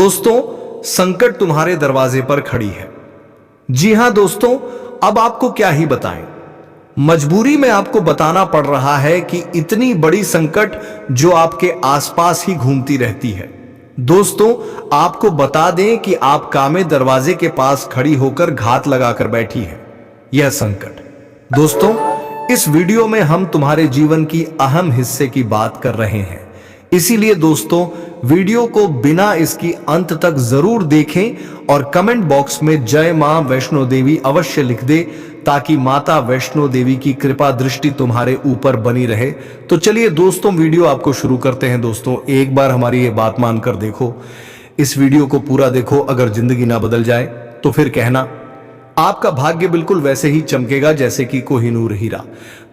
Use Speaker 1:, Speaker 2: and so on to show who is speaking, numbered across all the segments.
Speaker 1: दोस्तों, संकट तुम्हारे दरवाजे पर खड़ी है। जी हां दोस्तों, अब आपको क्या ही बताएं। मजबूरी में आपको बताना पड़ रहा है कि इतनी बड़ी संकट जो आपके आसपास ही घूमती रहती है। दोस्तों, आपको बता दें कि आप कामे दरवाजे के पास खड़ी होकर घात लगाकर बैठी है यह संकट। दोस्तों, इस वीडियो में हम तुम्हारे जीवन की अहम हिस्से की बात कर रहे हैं। इसीलिए दोस्तों, वीडियो को बिना इसकी अंत तक जरूर देखें और कमेंट बॉक्स में जय मां वैष्णो देवी अवश्य लिख दे, ताकि माता वैष्णो देवी की कृपा दृष्टि तुम्हारे ऊपर बनी रहे। तो चलिए दोस्तों, वीडियो आपको शुरू करते हैं। दोस्तों, एक बार हमारी ये बात मानकर देखो, इस वीडियो को पूरा देखो। अगर जिंदगी ना बदल जाए तो फिर कहना। आपका भाग्य बिल्कुल वैसे ही चमकेगा जैसे कि कोहिनूर हीरा।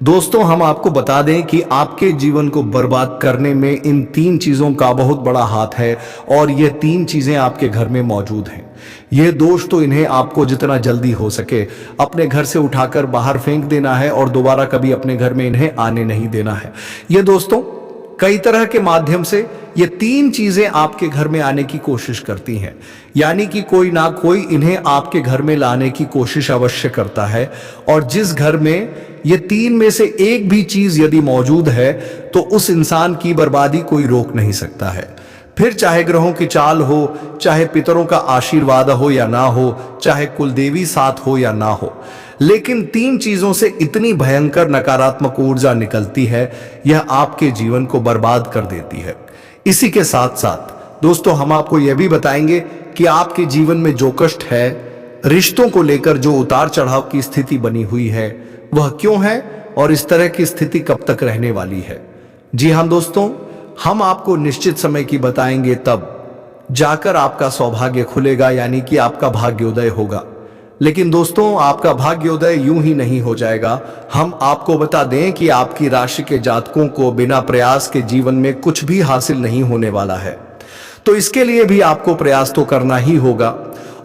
Speaker 1: दोस्तों, हम आपको बता दें कि आपके जीवन को बर्बाद करने में इन 3 चीजों का बहुत बड़ा हाथ है, और ये 3 चीजें आपके घर में मौजूद हैं। ये दोष तो इन्हें आपको जितना जल्दी हो सके अपने घर से उठाकर बाहर फेंक देना है, और दोबारा कभी अपने घर में इन्हें आने नहीं देना है। ये दोस्तों, कई तरह के माध्यम से ये 3 चीजें आपके घर में आने की कोशिश करती हैं। यानी कि कोई ना कोई इन्हें आपके घर में लाने की कोशिश अवश्य करता है, और जिस घर में ये 3 में से एक भी चीज यदि मौजूद है तो उस इंसान की बर्बादी कोई रोक नहीं सकता है। फिर चाहे ग्रहों की चाल हो, चाहे पितरों का आशीर्वाद हो या ना हो, चाहे कुलदेवी साथ हो या ना हो, लेकिन 3 चीजों से इतनी भयंकर नकारात्मक ऊर्जा निकलती है, यह आपके जीवन को बर्बाद कर देती है। इसी के साथ साथ दोस्तों, हम आपको यह भी बताएंगे कि आपके जीवन में जो कष्ट है, रिश्तों को लेकर जो उतार चढ़ाव की स्थिति बनी हुई है, वह क्यों है और इस तरह की स्थिति कब तक रहने वाली है। जी हां दोस्तों, हम आपको निश्चित समय की बताएंगे, तब जाकर आपका सौभाग्य खुलेगा, यानी कि आपका भाग्योदय होगा। लेकिन दोस्तों, आपका भाग्योदय यूं ही नहीं हो जाएगा। हम आपको बता दें कि आपकी राशि के जातकों को बिना प्रयास के जीवन में कुछ भी हासिल नहीं होने वाला है। तो इसके लिए भी आपको प्रयास तो करना ही होगा,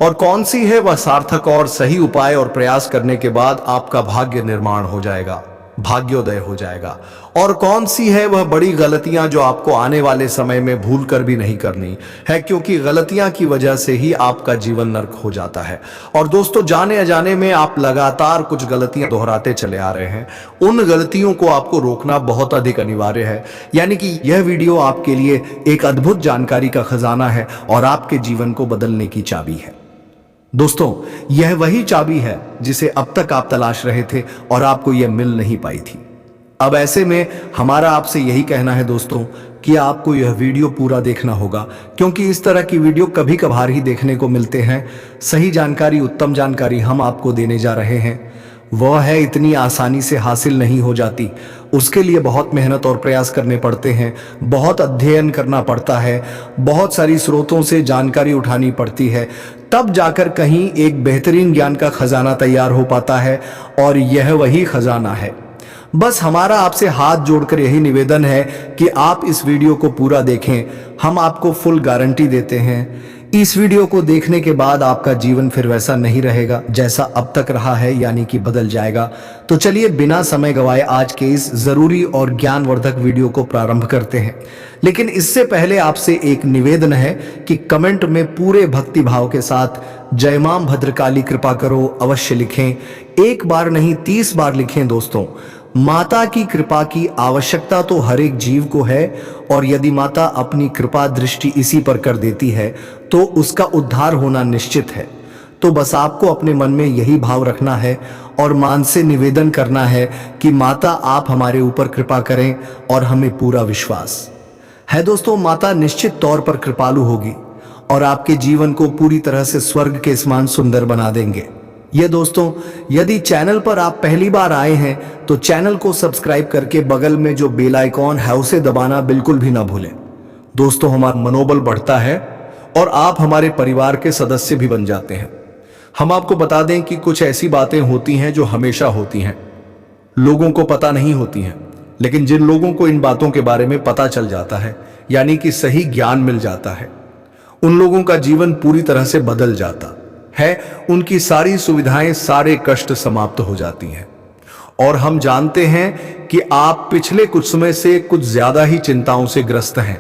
Speaker 1: और कौन सी है वह सार्थक और सही उपाय और प्रयास करने के बाद आपका भाग्य निर्माण हो जाएगा, भाग्योदय हो जाएगा। और कौन सी है वह बड़ी गलतियां जो आपको आने वाले समय में भूल कर भी नहीं करनी है, क्योंकि गलतियां की वजह से ही आपका जीवन नर्क हो जाता है। और दोस्तों, जाने अजाने में आप लगातार कुछ गलतियां दोहराते चले आ रहे हैं। उन गलतियों को आपको रोकना बहुत अधिक अनिवार्य है। यानी कि यह वीडियो आपके लिए एक अद्भुत जानकारी का खजाना है और आपके जीवन को बदलने की चाबी है। दोस्तों, यह वही चाबी है जिसे अब तक आप तलाश रहे थे और आपको यह मिल नहीं पाई थी। अब ऐसे में हमारा आपसे यही कहना है दोस्तों, कि आपको यह वीडियो पूरा देखना होगा, क्योंकि इस तरह की वीडियो कभी कभार ही देखने को मिलते हैं। सही जानकारी, उत्तम जानकारी हम आपको देने जा रहे हैं। वह है इतनी आसानी से हासिल नहीं हो जाती। उसके लिए बहुत मेहनत और प्रयास करने पड़ते हैं, बहुत अध्ययन करना पड़ता है, बहुत सारी स्रोतों से जानकारी उठानी पड़ती है, तब जाकर कहीं एक बेहतरीन ज्ञान का खजाना तैयार हो पाता है। और यह वही खजाना है। बस हमारा आपसे हाथ जोड़कर यही निवेदन है कि आप इस वीडियो को पूरा देखें। हम आपको फुल गारंटी देते हैं, इस वीडियो को देखने के बाद आपका जीवन फिर वैसा नहीं रहेगा जैसा अब तक रहा है, यानी कि बदल जाएगा। तो चलिए बिना समय गवाए आज के इस जरूरी और ज्ञानवर्धक वीडियो को प्रारंभ करते हैं। लेकिन इससे पहले आपसे एक निवेदन है कि कमेंट में पूरे भक्ति भाव के साथ जय मां भद्रकाली कृपा करो अवश्य लिखें। एक बार नहीं 30 बार लिखें। दोस्तों, माता की कृपा की आवश्यकता तो हर एक जीव को है, और यदि माता अपनी कृपा दृष्टि इसी पर कर देती है तो उसका उद्धार होना निश्चित है। तो बस आपको अपने मन में यही भाव रखना है और मान से निवेदन करना है कि माता आप हमारे ऊपर कृपा करें, और हमें पूरा विश्वास है दोस्तों, माता निश्चित तौर पर कृपालु होगी और आपके जीवन को पूरी तरह से स्वर्ग के समान सुंदर बना देंगे। ये दोस्तों, यदि चैनल पर आप पहली बार आए हैं तो चैनल को सब्सक्राइब करके बगल में जो बेल आइकॉन है उसे दबाना बिल्कुल भी ना भूलें। दोस्तों, हमारा मनोबल बढ़ता है और आप हमारे परिवार के सदस्य भी बन जाते हैं। हम आपको बता दें कि कुछ ऐसी बातें होती हैं जो हमेशा होती हैं, लोगों को पता नहीं होती हैं, लेकिन जिन लोगों को इन बातों के बारे में पता चल जाता है, यानी कि सही ज्ञान मिल जाता है, उन लोगों का जीवन पूरी तरह से बदल जाता है। उनकी सारी सुविधाएं, सारे कष्ट समाप्त हो जाती हैं। और हम जानते हैं कि आप पिछले कुछ समय से कुछ ज्यादा ही चिंताओं से ग्रस्त हैं।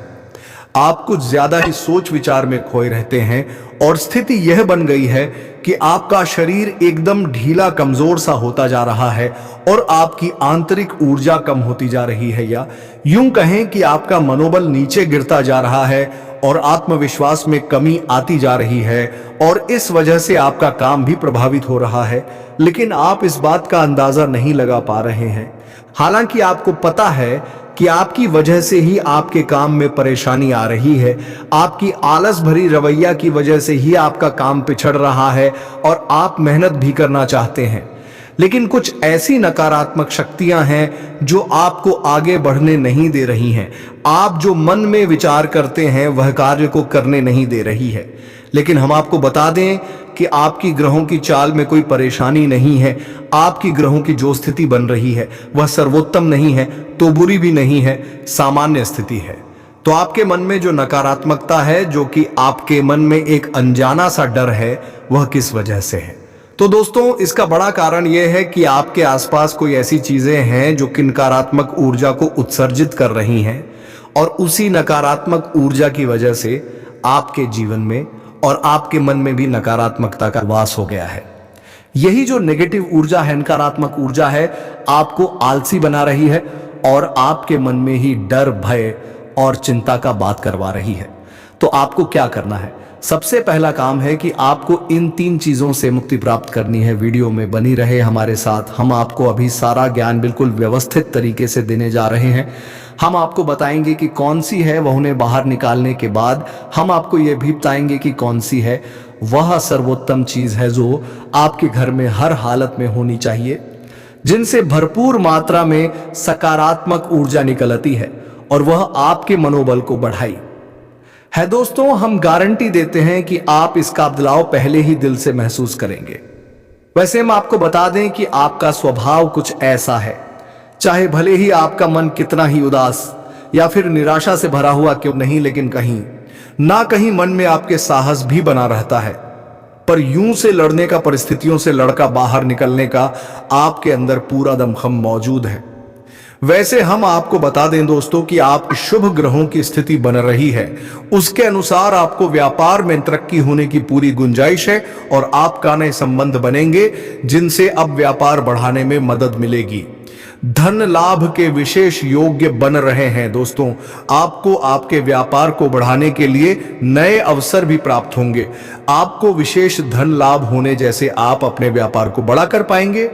Speaker 1: आप कुछ ज्यादा ही सोच विचार में खोए रहते हैं और स्थिति यह बन गई है कि आपका शरीर एकदम ढीला कमजोर सा होता जा रहा है और आपकी आंतरिक ऊर्जा कम होती जा रही है, या यूं कहें कि आपका मनोबल नीचे गिरता जा रहा है और आत्मविश्वास में कमी आती जा रही है और इस वजह से आपका काम भी प्रभावित हो रहा है, लेकिन आप इस बात का अंदाजा नहीं लगा पा रहे हैं। हालांकि आपको पता है कि आपकी वजह से ही आपके काम में परेशानी आ रही है, आपकी आलस भरी रवैया की वजह से ही आपका काम पिछड़ रहा है और आप मेहनत भी करना चाहते हैं, लेकिन कुछ ऐसी नकारात्मक शक्तियां हैं जो आपको आगे बढ़ने नहीं दे रही हैं। आप जो मन में विचार करते हैं वह कार्य को करने नहीं दे रही है। लेकिन हम आपको बता दें कि आपकी ग्रहों की चाल में कोई परेशानी नहीं है। आपकी ग्रहों की जो स्थिति बन रही है वह सर्वोत्तम नहीं है तो बुरी भी नहीं है, सामान्य स्थिति है। तो आपके मन में जो नकारात्मकता है, जो कि आपके मन में एक अनजाना सा डर है, वह किस वजह से है? तो दोस्तों, इसका बड़ा कारण यह है कि आपके आसपास कोई ऐसी चीजें हैं जो कि नकारात्मक ऊर्जा को उत्सर्जित कर रही हैं और उसी नकारात्मक ऊर्जा की वजह से आपके जीवन में और आपके मन में भी नकारात्मकता का वास हो गया है। यही जो नेगेटिव ऊर्जा है, नकारात्मक ऊर्जा है, आपको आलसी बना रही है और आपके मन में ही डर, भय और चिंता का बात करवा रही है। तो आपको क्या करना है? सबसे पहला काम है कि आपको इन 3 चीजों से मुक्ति प्राप्त करनी है। वीडियो में बनी रहे हमारे साथ, हम आपको अभी सारा ज्ञान बिल्कुल व्यवस्थित तरीके से देने जा रहे हैं। हम आपको बताएंगे कि कौन सी है, वह उन्हें बाहर निकालने के बाद हम आपको यह भी बताएंगे कि कौन सी है वह सर्वोत्तम चीज है जो आपके घर में हर हालत में होनी चाहिए, जिनसे भरपूर मात्रा में सकारात्मक ऊर्जा निकलती है और वह आपके मनोबल को बढ़ाई है। दोस्तों, हम गारंटी देते हैं कि आप इसका बदलाव पहले ही दिल से महसूस करेंगे। वैसे हम आपको बता दें कि आपका स्वभाव कुछ ऐसा है, चाहे भले ही आपका मन कितना ही उदास या फिर निराशा से भरा हुआ क्यों नहीं, लेकिन कहीं ना कहीं मन में आपके साहस भी बना रहता है। पर यूं से लड़ने का, परिस्थितियों से लड़का बाहर निकलने का आपके अंदर पूरा दमखम मौजूद है। वैसे हम आपको बता दें दोस्तों कि आप शुभ ग्रहों की स्थिति बन रही है, उसके अनुसार आपको व्यापार में तरक्की होने की पूरी गुंजाइश है और आपका नए संबंध बनेंगे जिनसे अब व्यापार बढ़ाने में मदद मिलेगी। धन लाभ के विशेष योग्य बन रहे हैं दोस्तों। आपको आपके व्यापार को बढ़ाने के लिए नए अवसर भी प्राप्त होंगे। आपको विशेष धन लाभ होने जैसे आप अपने व्यापार को बड़ा कर पाएंगे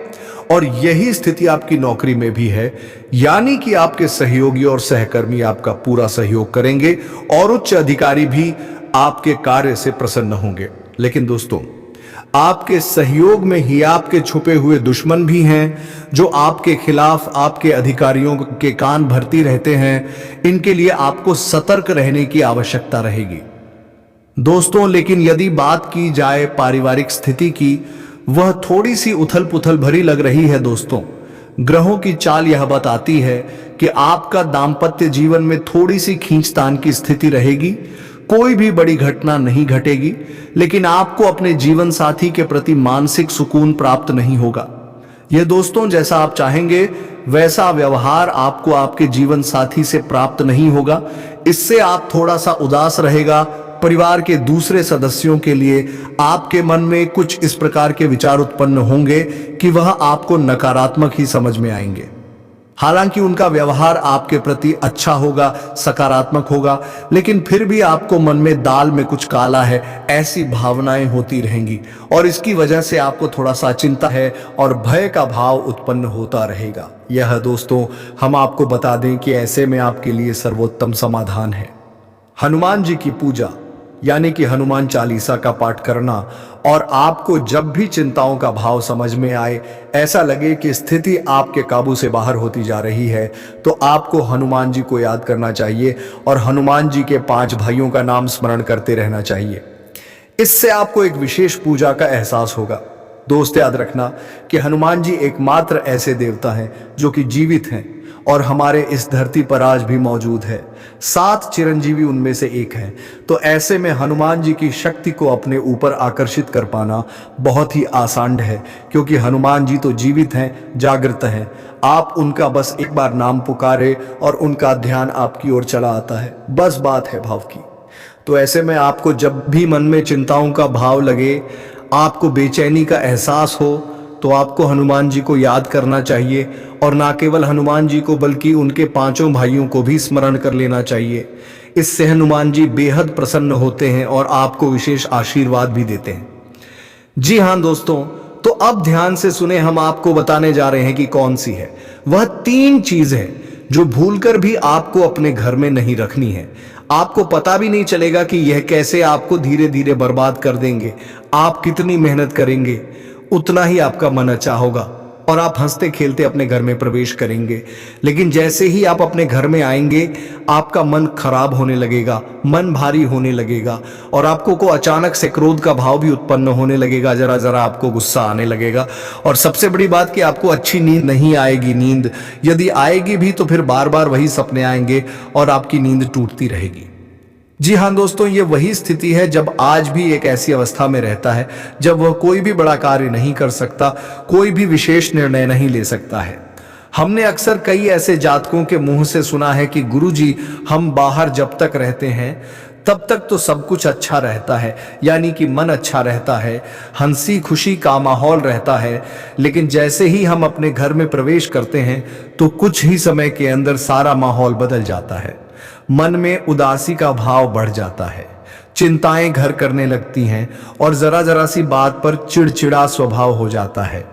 Speaker 1: और यही स्थिति आपकी नौकरी में भी है, यानी कि आपके सहयोगी और सहकर्मी आपका पूरा सहयोग करेंगे और उच्च अधिकारी भी आपके कार्य से प्रसन्न होंगे। लेकिन दोस्तों, आपके सहयोग में ही आपके छुपे हुए दुश्मन भी हैं जो आपके खिलाफ आपके अधिकारियों के कान भरती रहते हैं। इनके लिए आपको सतर्क रहने की आवश्यकता रहेगी दोस्तों। लेकिन यदि बात की जाए पारिवारिक स्थिति की, वह थोड़ी सी उथल पुथल भरी लग रही है दोस्तों। ग्रहों की चाल यह बताती है कि आपका दाम्पत्य जीवन में थोड़ी सी खींचतान की स्थिति रहेगी। कोई भी बड़ी घटना नहीं घटेगी, लेकिन आपको अपने जीवन साथी के प्रति मानसिक सुकून प्राप्त नहीं होगा। यह दोस्तों, जैसा आप चाहेंगे वैसा व्यवहार आपको आपके जीवन साथी से प्राप्त नहीं होगा। इससे आप थोड़ा सा उदास रहेगा। परिवार के दूसरे सदस्यों के लिए आपके मन में कुछ इस प्रकार के विचार उत्पन्न होंगे कि वह आपको नकारात्मक ही समझ में आएंगे। हालांकि उनका व्यवहार आपके प्रति अच्छा होगा, सकारात्मक होगा, लेकिन फिर भी आपको मन में दाल में कुछ काला है, ऐसी भावनाएं होती रहेंगी और इसकी वजह से आपको थोड़ा सा चिंता है और भय का भाव उत्पन्न होता रहेगा। यह दोस्तों, हम आपको बता दें कि ऐसे में आपके लिए सर्वोत्तम समाधान है हनुमान जी की पूजा, यानी कि हनुमान चालीसा का पाठ करना। और आपको जब भी चिंताओं का भाव समझ में आए, ऐसा लगे कि स्थिति आपके काबू से बाहर होती जा रही है, तो आपको हनुमान जी को याद करना चाहिए और हनुमान जी के 5 भाइयों का नाम स्मरण करते रहना चाहिए। इससे आपको एक विशेष पूजा का एहसास होगा।
Speaker 2: दोस्त याद रखना कि हनुमान जी एकमात्र ऐसे देवता हैं जो कि जीवित हैं और हमारे इस धरती पर आज भी मौजूद है। 7 चिरंजीवी उनमें से एक है। तो ऐसे में हनुमान जी की शक्ति को अपने ऊपर आकर्षित कर पाना बहुत ही आसान है, क्योंकि हनुमान जी तो जीवित हैं, जागृत हैं। आप उनका बस एक बार नाम पुकारे और उनका ध्यान आपकी ओर चला आता है। बस बात है भाव की। तो ऐसे में आपको जब भी मन में चिंताओं का भाव लगे, आपको बेचैनी का एहसास हो, तो आपको हनुमान जी को याद करना चाहिए। और ना केवल हनुमान जी को बल्कि उनके 5 भाइयों को भी स्मरण कर लेना चाहिए। इससे हनुमान जी बेहद प्रसन्न होते हैं और आपको विशेष आशीर्वाद भी देते हैं। जी हाँ दोस्तों, तो अब ध्यान से सुने, हम आपको बताने जा रहे हैं कि कौन सी है वह 3 चीज है जो भूलकर भी आपको अपने घर में नहीं रखनी है। आपको पता भी नहीं चलेगा कि यह कैसे आपको धीरे धीरे बर्बाद कर देंगे। आप कितनी मेहनत करेंगे उतना ही आपका मन अच्छा होगा और आप हंसते खेलते अपने घर में प्रवेश करेंगे। लेकिन जैसे ही आप अपने घर में आएंगे, आपका मन खराब होने लगेगा, मन भारी होने लगेगा और आपको को अचानक से क्रोध का भाव भी उत्पन्न होने लगेगा। जरा जरा आपको गुस्सा आने लगेगा और सबसे बड़ी बात कि आपको अच्छी नींद नहीं आएगी। नींद यदि आएगी भी तो फिर बार बार वही सपने आएंगे और आपकी नींद टूटती रहेगी। जी हाँ दोस्तों, ये वही स्थिति है जब आज भी एक ऐसी अवस्था में रहता है जब वह कोई भी बड़ा कार्य नहीं कर सकता, कोई भी विशेष निर्णय नहीं ले सकता है। हमने अक्सर कई ऐसे जातकों के मुंह से सुना है कि गुरुजी, हम बाहर जब तक रहते हैं तब तक तो सब कुछ अच्छा रहता है, यानी कि मन अच्छा रहता है, हंसी खुशी का माहौल रहता है। लेकिन जैसे ही हम अपने घर में प्रवेश करते हैं तो कुछ ही समय के अंदर सारा माहौल बदल जाता है। मन में उदासी का भाव बढ़ जाता है, चिंताएं घर करने लगती हैं और जरा जरा सी बात पर चिड़चिड़ा स्वभाव हो जाता है,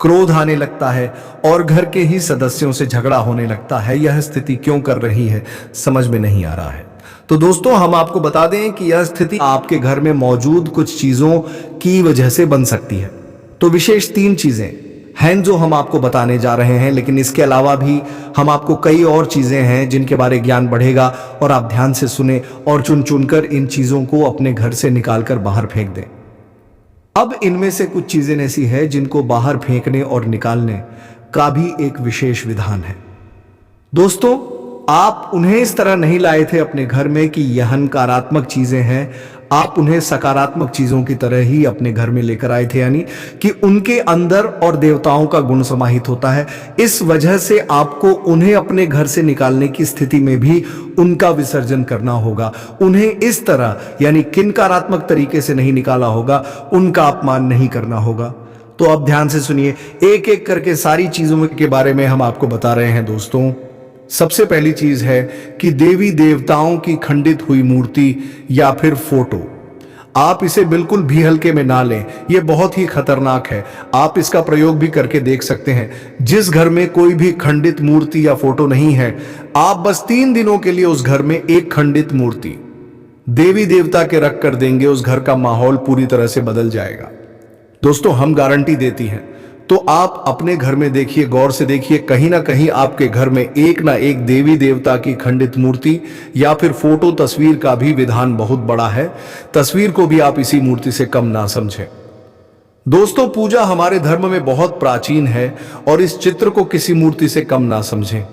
Speaker 2: क्रोध आने लगता है और घर के ही सदस्यों से झगड़ा होने लगता है। यह स्थिति क्यों कर रही है समझ में नहीं आ रहा है। तो दोस्तों, हम आपको बता दें कि यह स्थिति आपके घर में मौजूद कुछ चीजों की वजह से बन सकती है। तो विशेष 3 चीजें हैं जो हम आपको बताने जा रहे हैं, लेकिन इसके अलावा भी हम आपको कई और चीजें हैं जिनके बारे ज्ञान बढ़ेगा और आप ध्यान से सुने और चुन चुनकर इन चीजों को अपने घर से निकालकर बाहर फेंक दें। अब इनमें से कुछ चीजें ऐसी है जिनको बाहर फेंकने और निकालने का भी एक विशेष विधान है। दोस्तों, आप उन्हें इस तरह नहीं लाए थे अपने घर में कि यह नकारात्मक चीजें हैं, आप उन्हें सकारात्मक चीजों की तरह ही अपने घर में लेकर आए थे, यानी कि उनके अंदर और देवताओं का गुण समाहित होता है। इस वजह से आपको उन्हें अपने घर से निकालने की स्थिति में भी उनका विसर्जन करना होगा। उन्हें इस तरह यानी किन्कारात्मक तरीके से नहीं निकाला होगा, उनका अपमान नहीं करना होगा। तो अब ध्यान से सुनिए, एक एक करके सारी चीजों के बारे में हम आपको बता रहे हैं। दोस्तों, सबसे पहली चीज है कि देवी देवताओं की खंडित हुई मूर्ति या फिर फोटो, आप इसे बिल्कुल भी हल्के में ना लें, यह बहुत ही खतरनाक है। आप इसका प्रयोग भी करके देख सकते हैं। जिस घर में कोई भी खंडित मूर्ति या फोटो नहीं है, आप बस 3 दिनों के लिए उस घर में एक खंडित मूर्ति देवी देवता के रख कर देंगे, उस घर का माहौल पूरी तरह से बदल जाएगा। दोस्तों, हम गारंटी देती हैं। तो आप अपने घर में देखिए, गौर से देखिए, कहीं ना कहीं आपके घर में एक ना एक देवी देवता की खंडित मूर्ति या फिर फोटो तस्वीर का भी विधान बहुत बड़ा है। तस्वीर को भी आप इसी मूर्ति से कम ना समझें। दोस्तों, पूजा हमारे धर्म में बहुत प्राचीन है और इस चित्र को किसी मूर्ति से कम ना समझें।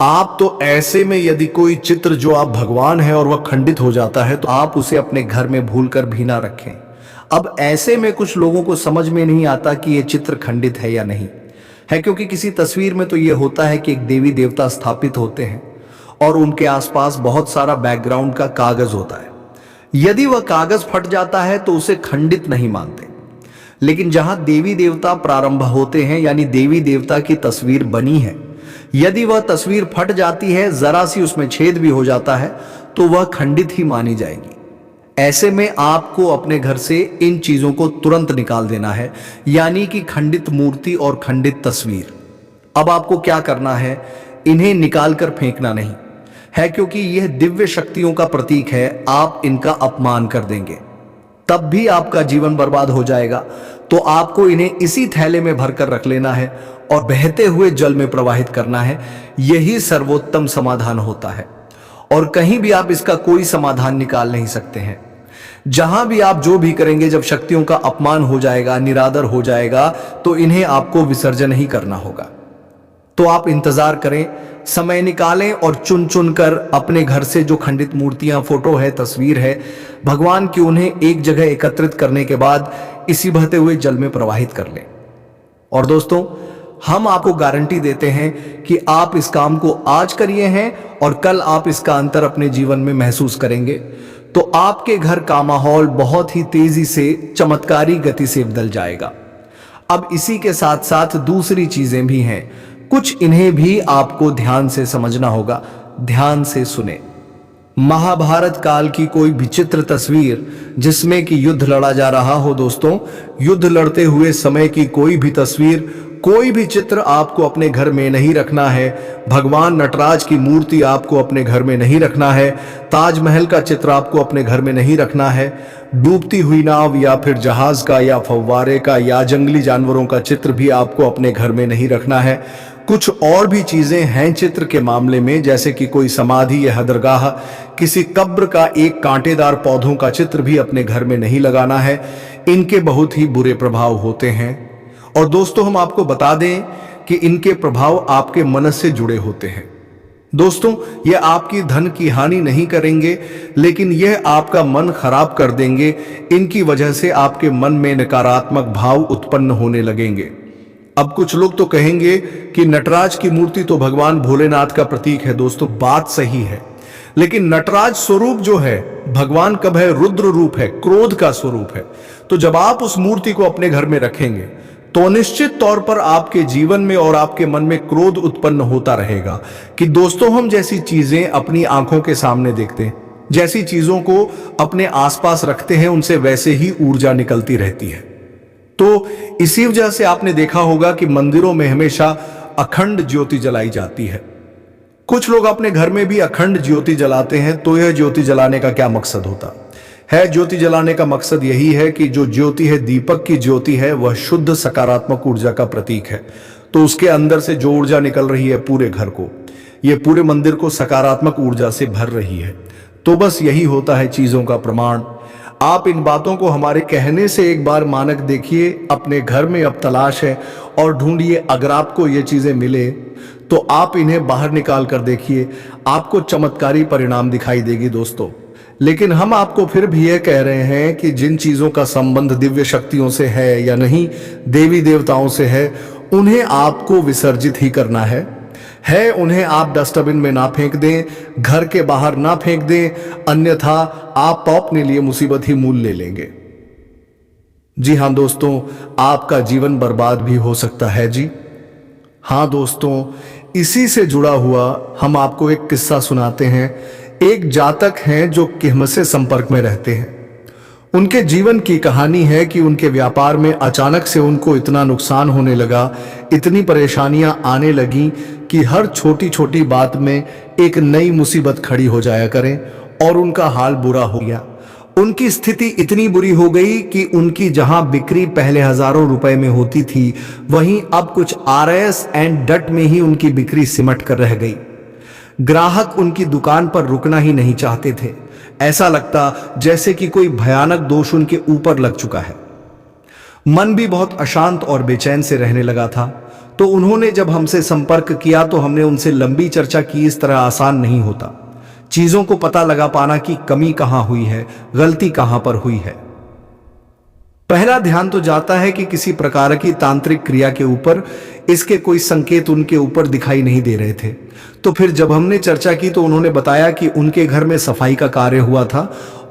Speaker 2: आप तो ऐसे में यदि कोई चित्र जो आप भगवान है और वह खंडित हो जाता है तो आप उसे अपने घर में भूलकर भी ना रखें। अब ऐसे में कुछ लोगों को समझ में नहीं आता कि यह चित्र खंडित है या नहीं है, क्योंकि किसी तस्वीर में तो यह होता है कि एक देवी देवता स्थापित होते हैं और उनके आसपास बहुत सारा बैकग्राउंड का कागज होता है। यदि वह कागज फट जाता है तो उसे खंडित नहीं मानते। लेकिन जहां देवी देवता प्रारंभ होते हैं, यानी देवी देवता की तस्वीर बनी है, यदि वह तस्वीर फट जाती है, जरा सी उसमें छेद भी हो जाता है, तो वह खंडित ही मानी जाएगी। ऐसे में आपको अपने घर से इन चीजों को तुरंत निकाल देना है, यानी कि खंडित मूर्ति और खंडित तस्वीर। अब आपको क्या करना है, इन्हें निकालकर फेंकना नहीं है, क्योंकि यह दिव्य शक्तियों का प्रतीक है। आप इनका अपमान कर देंगे तब भी आपका जीवन बर्बाद हो जाएगा। तो आपको इन्हें इसी थैले में भरकर रख लेना है और बहते हुए जल में प्रवाहित करना है। यही सर्वोत्तम समाधान होता है और कहीं भी आप इसका कोई समाधान निकाल नहीं सकते हैं। जहां भी आप जो भी करेंगे, जब शक्तियों का अपमान हो जाएगा, निरादर हो जाएगा, तो इन्हें आपको विसर्जन ही करना होगा। तो आप इंतजार करें, समय निकालें और चुन चुन कर अपने घर से जो खंडित मूर्तियां, फोटो है, तस्वीर है भगवान की, उन्हें एक जगह एकत्रित करने के बाद इसी बहते हुए जल में प्रवाहित कर लें। और दोस्तों, हम आपको गारंटी देते हैं कि आप इस काम को आज करिए हैं और कल आप इसका अंतर अपने जीवन में महसूस करेंगे, तो आपके घर का माहौल बहुत ही तेजी से, चमत्कारी गति से बदल जाएगा। अब इसी के साथ साथ दूसरी चीजें भी हैं, कुछ इन्हें भी आपको ध्यान से समझना होगा। ध्यान से सुने। महाभारत काल की कोई विचित्र तस्वीर जिसमें कि युद्ध लड़ा जा रहा हो दोस्तों, युद्ध लड़ते हुए समय की कोई भी तस्वीर, कोई भी चित्र आपको अपने घर में नहीं रखना है। भगवान नटराज की मूर्ति आपको अपने घर में नहीं रखना है। ताजमहल का चित्र आपको अपने घर में नहीं रखना है। डूबती हुई नाव या फिर जहाज का या फव्वारे का या जंगली जानवरों का चित्र भी आपको अपने घर में नहीं रखना है। कुछ और भी चीजें हैं चित्र के मामले में, जैसे कि कोई समाधि या हदरगाह, किसी कब्र का एक कांटेदार पौधों का चित्र भी अपने घर में नहीं लगाना है। इनके बहुत ही बुरे प्रभाव होते हैं। और दोस्तों, हम आपको बता दें कि इनके प्रभाव आपके मन से जुड़े होते हैं। दोस्तों, ये आपकी धन की हानि नहीं करेंगे, लेकिन यह आपका मन खराब कर देंगे। इनकी वजह से आपके मन में नकारात्मक भाव उत्पन्न होने लगेंगे। अब कुछ लोग तो कहेंगे कि नटराज की मूर्ति तो भगवान भोलेनाथ का प्रतीक है। दोस्तों, बात सही है, लेकिन नटराज स्वरूप जो है भगवान कब है? रुद्र रूप है, क्रोध का स्वरूप है। तो जब आप उस मूर्ति को अपने घर में रखेंगे तो निश्चित तौर पर आपके जीवन में और आपके मन में क्रोध उत्पन्न होता रहेगा कि दोस्तों, हम जैसी चीजें अपनी आंखों के सामने देखते हैं, जैसी चीजों को अपने आसपास रखते हैं, उनसे वैसे ही ऊर्जा निकलती रहती है। तो इसी वजह से आपने देखा होगा कि मंदिरों में हमेशा अखंड ज्योति जलाई जाती है। कुछ लोग अपने घर में भी अखंड ज्योति जलाते हैं। तो यह ज्योति जलाने का क्या मकसद होता है? ज्योति जलाने का मकसद यही है कि जो ज्योति है, दीपक की ज्योति है, वह शुद्ध सकारात्मक ऊर्जा का प्रतीक है। तो उसके अंदर से जो ऊर्जा निकल रही है पूरे घर को, यह पूरे मंदिर को सकारात्मक ऊर्जा से भर रही है। तो बस यही होता है चीजों का प्रमाण। आप इन बातों को हमारे कहने से एक बार मानक देखिए, अपने घर में अब तलाश है और ढूंढिए। अगर आपको ये चीजें मिले तो आप इन्हें बाहर निकाल कर देखिए, आपको चमत्कारी परिणाम दिखाई देगी दोस्तों। लेकिन हम आपको फिर भी यह कह रहे हैं कि जिन चीजों का संबंध दिव्य शक्तियों से है या नहीं, देवी देवताओं से है, उन्हें आपको विसर्जित ही करना है। उन्हें आप डस्टबिन में ना फेंक दें, घर के बाहर ना फेंक दें, अन्यथा आप अपने लिए मुसीबत ही मूल ले लेंगे। जी हां दोस्तों, आपका जीवन बर्बाद भी हो सकता है जी। हां दोस्तों, इसी से जुड़ा हुआ हम आपको एक किस्सा सुनाते हैं। एक जातक हैं जो किस्मत से संपर्क में रहते हैं। उनके जीवन की कहानी है कि उनके व्यापार में अचानक से उनको इतना नुकसान होने लगा, इतनी परेशानियां आने लगी कि हर छोटी छोटी बात में एक नई मुसीबत खड़ी हो जाया करें और उनका हाल बुरा हो गया। उनकी स्थिति इतनी बुरी हो गई कि उनकी जहां बिक्री पहले हजारों रुपए में होती थी, वहीं अब कुछ RS एंड डट में ही उनकी बिक्री सिमट कर रह गई। ग्राहक उनकी दुकान पर रुकना ही नहीं चाहते थे। ऐसा लगता जैसे कि कोई भयानक दोष उनके ऊपर लग चुका है। मन भी बहुत अशांत और बेचैन से रहने लगा था। तो उन्होंने जब हमसे संपर्क किया तो हमने उनसे लंबी चर्चा की। इस तरह आसान नहीं होता चीजों को पता लगा पाना कि कमी कहां हुई है, गलती कहां पर हुई है। पहला ध्यान तो जाता है कि किसी प्रकार की तांत्रिक क्रिया के ऊपर। इसके कोई संकेत उनके ऊपर दिखाई नहीं दे रहे थे। तो फिर जब हमने चर्चा की तो उन्होंने बताया कि उनके घर में सफाई का कार्य हुआ था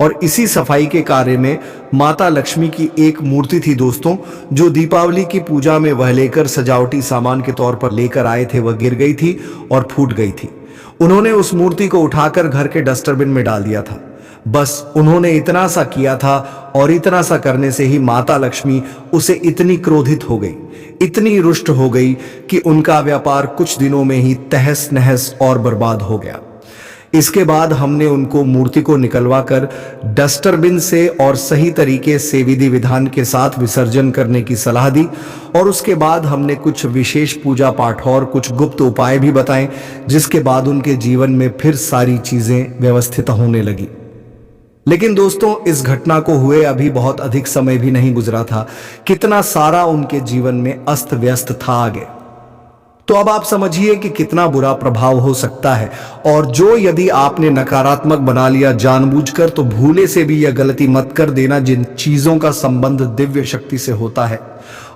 Speaker 2: और इसी सफाई के कार्य में माता लक्ष्मी की एक मूर्ति थी दोस्तों, जो दीपावली की पूजा में वह लेकर सजावटी सामान के तौर पर लेकर आए थे, वह गिर गई थी और फूट गई थी। उन्होंने उस मूर्ति को उठाकर घर के डस्टबिन में डाल दिया था। बस उन्होंने इतना सा किया था और इतना सा करने से ही माता लक्ष्मी उसे इतनी क्रोधित हो गई, इतनी रुष्ट हो गई कि उनका व्यापार कुछ दिनों में ही तहस नहस और बर्बाद हो गया। इसके बाद हमने उनको मूर्ति को निकलवा कर डस्टबिन से और सही तरीके से विधि विधान के साथ विसर्जन करने की सलाह दी और उसके बाद हमने कुछ विशेष पूजा पाठ और कुछ गुप्त उपाय भी बताए, जिसके बाद उनके जीवन में फिर सारी चीजें व्यवस्थित होने लगी। लेकिन दोस्तों, इस घटना को हुए अभी बहुत अधिक समय भी नहीं गुजरा था, कितना सारा उनके जीवन में अस्त व्यस्त था आगे। तो अब आप समझिए कि कितना बुरा प्रभाव हो सकता है, और जो यदि आपने नकारात्मक बना लिया जानबूझकर, तो भूले से भी यह गलती मत कर देना। जिन चीजों का संबंध दिव्य शक्ति से होता है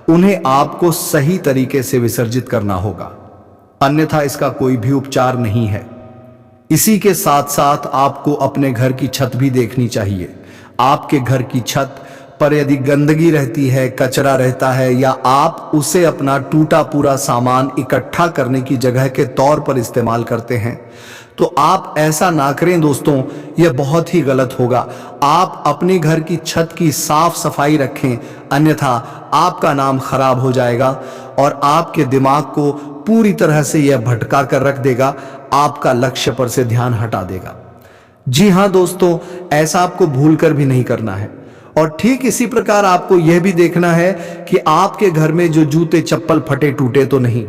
Speaker 2: उन्हें आपको सही तरीके से विसर्जित करना होगा, अन्यथा इसका कोई भी उपचार नहीं है। इसी के साथ साथ आपको अपने घर की छत भी देखनी चाहिए। आपके घर की छत पर यदि गंदगी रहती है, कचरा रहता है, या आप उसे अपना टूटा पूरा सामान इकट्ठा करने की जगह के तौर पर इस्तेमाल करते हैं, तो आप ऐसा ना करें दोस्तों, यह बहुत ही गलत होगा। आप अपने घर की छत की साफ सफाई रखें, अन्यथा आपका नाम खराब हो जाएगा और आपके दिमाग को पूरी तरह से यह भटका कर रख देगा, आपका लक्ष्य पर से ध्यान हटा देगा। जी हां दोस्तों, ऐसा आपको भूलकर भी नहीं करना है। और ठीक इसी प्रकार आपको यह भी देखना है कि आपके घर में जो जूते चप्पल फटे टूटे तो नहीं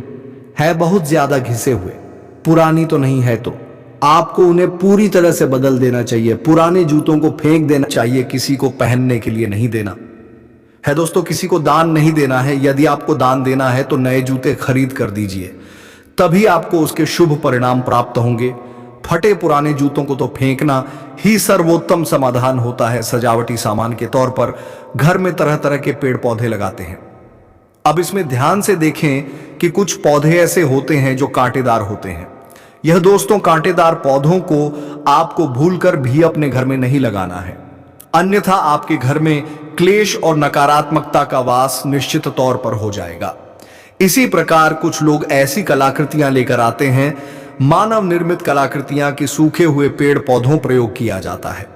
Speaker 2: है, बहुत ज्यादा घिसे हुए, पुरानी तो नहीं है, तो आपको उन्हें पूरी तरह से बदल देना चाहिए। पुराने जूतों को फेंक देना चाहिए, किसी को पहनने के लिए नहीं देना है दोस्तों। किसी को दान नहीं देना है। यदि आपको दान देना है तो नए जूते खरीद कर दीजिए, तभी आपको उसके शुभ परिणाम प्राप्त होंगे। फटे पुराने जूतों को तो फेंकना ही सर्वोत्तम समाधान होता है। सजावटी सामान के तौर पर घर में तरह तरह के पेड़ पौधे लगाते हैं। अब इसमें ध्यान से देखें कि कुछ पौधे ऐसे होते हैं जो कांटेदार होते हैं। यह दोस्तों, कांटेदार पौधों को आपको भूलकर भी अपने घर में नहीं लगाना है, अन्यथा आपके घर में क्लेश और नकारात्मकता का वास निश्चित तौर पर हो जाएगा। इसी प्रकार कुछ लोग ऐसी कलाकृतियां लेकर आते हैं, मानव निर्मित कलाकृतियां कि सूखे हुए पेड़ पौधों प्रयोग किया जाता है।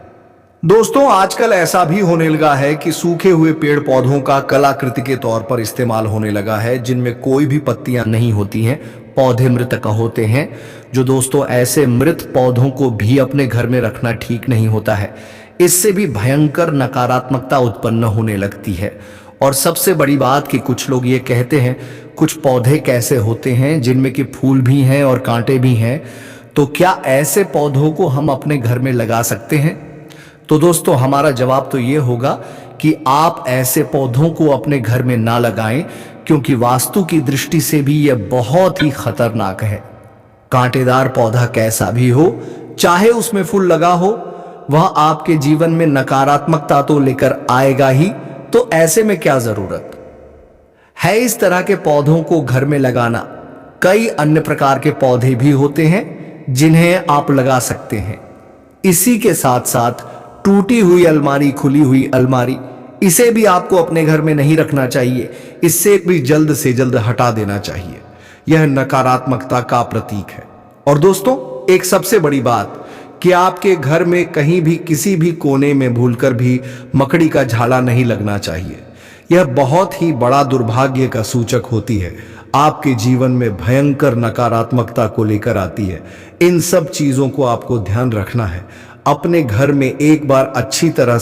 Speaker 2: दोस्तों, आजकल ऐसा भी होने लगा है कि सूखे हुए पेड़ पौधों का कलाकृति के तौर पर इस्तेमाल होने लगा है, जिनमें कोई भी पत्तियां नहीं होती हैं, पौधे मृत होते हैं। जो दोस्तों, ऐसे मृत पौधों को भी अपने घर में रखना ठीक नहीं होता है। इससे भी भयंकर नकारात्मकता उत्पन्न होने लगती है। और सबसे बड़ी बात कि कुछ लोग ये कहते हैं कुछ पौधे कैसे होते हैं जिनमें कि फूल भी हैं और कांटे भी हैं, तो क्या ऐसे पौधों को हम अपने घर में लगा सकते हैं? तो दोस्तों, हमारा जवाब तो ये होगा कि आप ऐसे पौधों को अपने घर में ना लगाएं, क्योंकि वास्तु की दृष्टि से भी यह बहुत ही खतरनाक है। कांटेदार पौधा कैसा भी हो, चाहे उसमें फूल लगा हो, वह आपके जीवन में नकारात्मकता तो लेकर आएगा ही। तो ऐसे में क्या जरूरत है इस तरह के पौधों को घर में लगाना? कई अन्य प्रकार के पौधे भी होते हैं जिन्हें आप लगा सकते हैं। इसी के साथ साथ टूटी हुई अलमारी, खुली हुई अलमारी, इसे भी आपको अपने घर में नहीं रखना चाहिए। इससे भी जल्द से जल्द हटा देना चाहिए। यह नकारात्मकता का प्रतीक है। और दोस्तों, एक सबसे बड़ी बात कि आपके घर में कहीं भी किसी भी कोने में भूलकर भी मकड़ी का झाला नहीं लगना चाहिए। यह बहुत ही बड़ा दुर्भाग्य का सूचक होती है, आपके जीवन में भयंकर नकारात्मकता को लेकर आती है। इन सब चीजों को आपको ध्यान रखना है। अपने घर में एक बार अच्छी तरह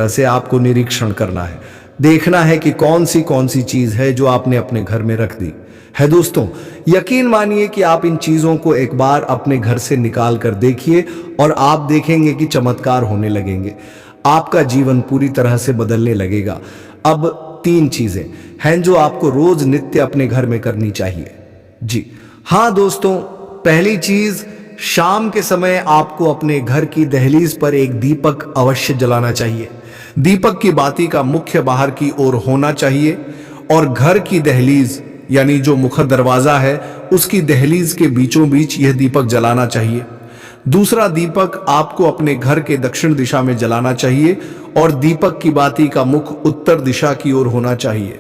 Speaker 2: से आपको निरीक्षण करना है, देखना है कि कौन सी चीज है जो आपने अपने घर में रख दी है। दोस्तों, यकीन मानिए कि आप इन चीजों को एक बार अपने घर से निकाल कर देखिए और आप देखेंगे कि चमत्कार होने लगेंगे। आपका जीवन पूरी तरह से बदलने लगेगा। अब 3 चीजें हैं जो आपको रोज नित्य अपने घर में करनी चाहिए। जी हां दोस्तों, पहली चीज, शाम के समय आपको अपने घर की दहलीज पर एक दीपक अवश्य जलाना चाहिए। दीपक की बाती का मुख्य बाहर की ओर होना चाहिए और घर की दहलीज यानी जो मुख्य दरवाजा है उसकी दहलीज के बीचों बीच यह दीपक जलाना चाहिए। दूसरा दीपक आपको अपने घर के दक्षिण दिशा में जलाना चाहिए और दीपक की बाती का मुख उत्तर दिशा की ओर होना चाहिए।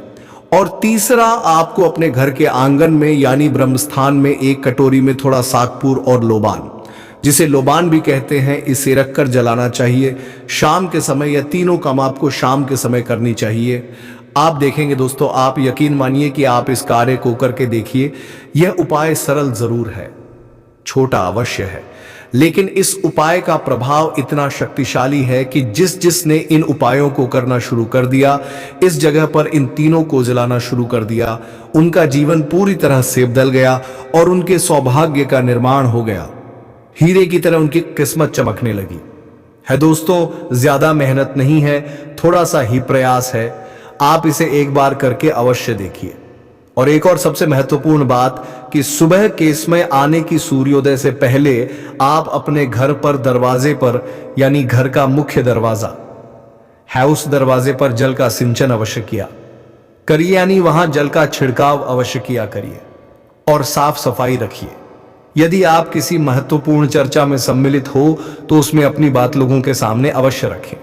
Speaker 2: और तीसरा, आपको अपने घर के आंगन में यानी ब्रह्मस्थान में एक कटोरी में थोड़ा सागपुर और लोबान, जिसे लोबान भी कहते हैं, इसे रखकर जलाना चाहिए शाम के समय। यह तीनों काम आपको शाम के समय करनी चाहिए। आप देखेंगे दोस्तों, आप यकीन मानिए कि आप इस कार्य को करके देखिए। यह उपाय सरल जरूर है, छोटा अवश्य है, लेकिन इस उपाय का प्रभाव इतना शक्तिशाली है कि जिसने इन उपायों को करना शुरू कर दिया, इस जगह पर इन तीनों को जलाना शुरू कर दिया, उनका जीवन पूरी तरह से बदल गया और उनके सौभाग्य का निर्माण हो गया। हीरे की तरह उनकी किस्मत चमकने लगी।
Speaker 1: है दोस्तों, ज्यादा मेहनत नहीं है, थोड़ा सा ही प्रयास है। आप इसे एक बार करके अवश्य देखिए। और एक और सबसे महत्वपूर्ण बात कि सुबह के समय आने की सूर्योदय से पहले आप अपने घर पर दरवाजे पर, यानी घर का मुख्य दरवाजा है, उस दरवाजे पर जल का सिंचन अवश्य किया करिए, यानी वहां जल का छिड़काव अवश्य किया करिए और साफ सफाई रखिए। यदि आप किसी महत्वपूर्ण चर्चा में सम्मिलित हो तो उसमें अपनी बात लोगों के सामने अवश्य रखें।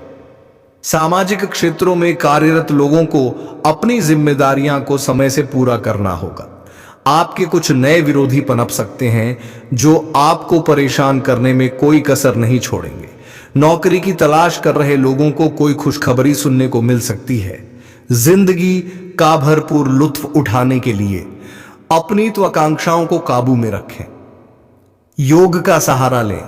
Speaker 1: सामाजिक क्षेत्रों में कार्यरत लोगों को अपनी जिम्मेदारियां को समय से पूरा करना होगा। आपके कुछ नए विरोधी पनप सकते हैं जो आपको परेशान करने में कोई कसर नहीं छोड़ेंगे। नौकरी की तलाश कर रहे लोगों को कोई खुशखबरी सुनने को मिल सकती है। जिंदगी का भरपूर लुत्फ उठाने के लिए अपनी त्वाकांक्षाओं को काबू में रखें। योग का सहारा लें,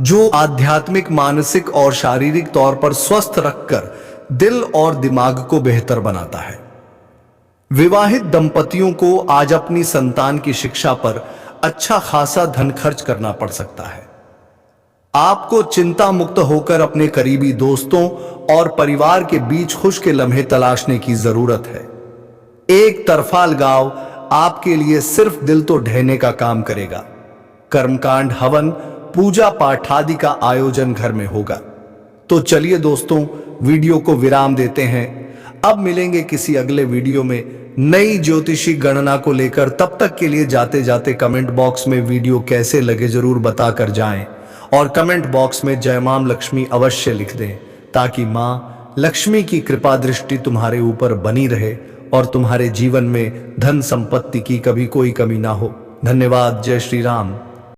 Speaker 1: जो आध्यात्मिक, मानसिक और शारीरिक तौर पर स्वस्थ रखकर दिल और दिमाग को बेहतर बनाता है। विवाहित दंपतियों को आज अपनी संतान की शिक्षा पर अच्छा खासा धन खर्च करना पड़ सकता है। आपको चिंता मुक्त होकर अपने करीबी दोस्तों और परिवार के बीच खुश के लम्हे तलाशने की जरूरत है। एक तरफा अलगाव आपके लिए सिर्फ दिल तो ढहने का काम करेगा। कर्मकांड, हवन, पूजा पाठ आदि का आयोजन घर में होगा। तो चलिए दोस्तों, वीडियो को विराम देते हैं। अब मिलेंगे किसी अगले वीडियो में नई ज्योतिषी गणना को लेकर। तब तक के लिए जाते जाते कमेंट बॉक्स में वीडियो कैसे लगे जरूर बताकर जाएं और कमेंट बॉक्स में जय मां लक्ष्मी अवश्य लिख दें, ताकि मां लक्ष्मी की कृपा दृष्टि तुम्हारे ऊपर बनी रहे और तुम्हारे जीवन में धन संपत्ति की कभी कोई कमी ना हो। धन्यवाद। जय श्री राम।